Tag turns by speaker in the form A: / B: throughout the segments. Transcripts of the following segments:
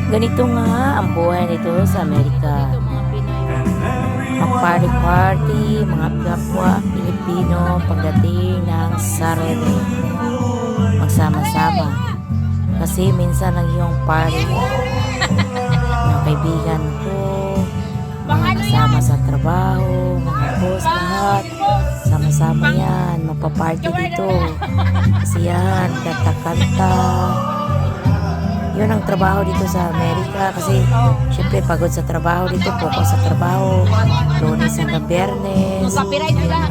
A: Ganito nga ang buhay dito sa Amerika. Mag-party-party, mga kapwa Pilipino pagdating ng Sarere. Magsama-sama. Kasi minsan lang yung party. Mga kaibigan ko, mga kasama sa trabaho, mga boss, lahat. Sama-sama yan. Magpa-party dito. Kasi yan, kanta-kanta. Yun ang trabaho dito sa Amerika kasi syempre pagod sa trabaho dito, focus sa trabaho, Lunes hanggang Biyernes.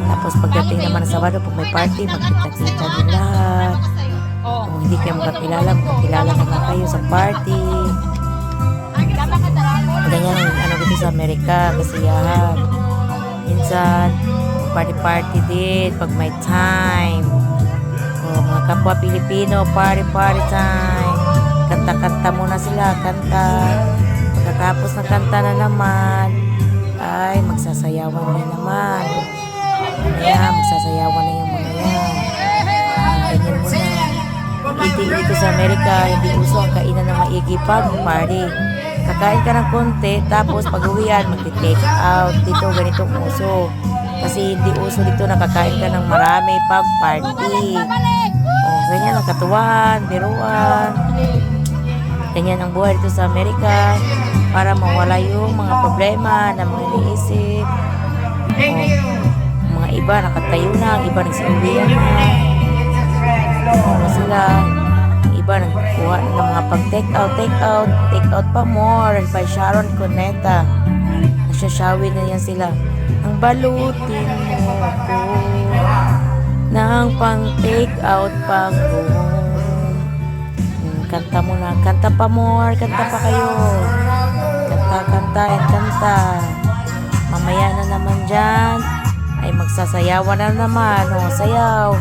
A: Tapos pagdating naman sa Sabado, pag may party, magkita-kita din lahat. Kung hindi kayo magkakilala naman kayo sa party. Ganyan ang ano dito sa Amerika kasi yan. Minsan, party-party din pag may time. O, mga kapwa Pilipino, party-party time. Kanta-kanta muna sila, kanta. Pagkatapos ng kanta na naman, ay magsasayawan na naman. Kaya magsasayawan na yung mga yan. Ganyan muna. Dito sa Amerika, hindi uso ang kainan ng maigi pag party. Kakain ka ng konti, tapos pag-uwian, mag-take out. Dito ganitong uso. Kasi hindi uso dito nakakain ka ng marami pag party. O, ganyan ang katuwaan, biruan. Ganyan ang buhay dito sa Amerika para mawala yung mga problema na mga iniisip. Mga iba nakatayo na, iba nagsiuwian na. Sila, iba nagkuha ng mga pag-take out pa more by Sharon Cuneta. Nagsasyawi na yan sila. Ang balutin mo ako ng pang-take out pang kanta mo na. Kanta pa more. Kanta pa kayo. Kanta. Mamaya na naman dyan. Ay magsasayawan na naman. O, sayaw.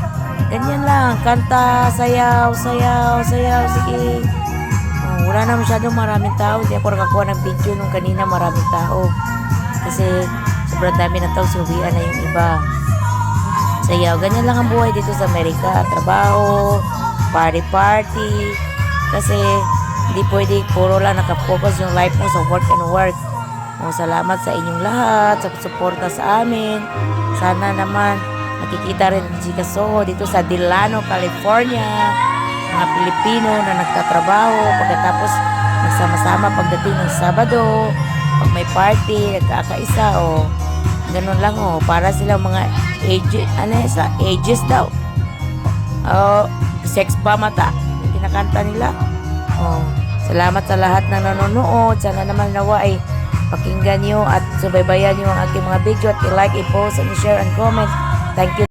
A: Ganyan lang. Kanta, sayaw. Sige. O, wala na masyadong maraming tao. Hindi ako nakakuha ng video nung kanina maraming tao. Kasi sobrang dami ng tao. Suwian na yung iba. Sayaw. Ganyan lang ang buhay dito sa Amerika. Trabaho. Party. Kasi hindi pwede puro lang nakafocus yung life mo sa work and work. O, salamat sa inyong lahat sa suporta sa amin. Sana naman nakikita rin si Kasoho dito sa Delano, California. Mga Pilipino na nagtatrabaho pagkatapos magsama-sama pagdating ng Sabado. Pag may party, nagkakaisa. O, ganun lang o. Para silang mga ages daw. O, sex pa mata. Kinakanta nila. Oh, salamat sa lahat na nanonood. Sana naman nawa ay pakinggan nyo at subaybayan nyo ang aking mga video at i-like, i-post, and i-share and comment. Thank you.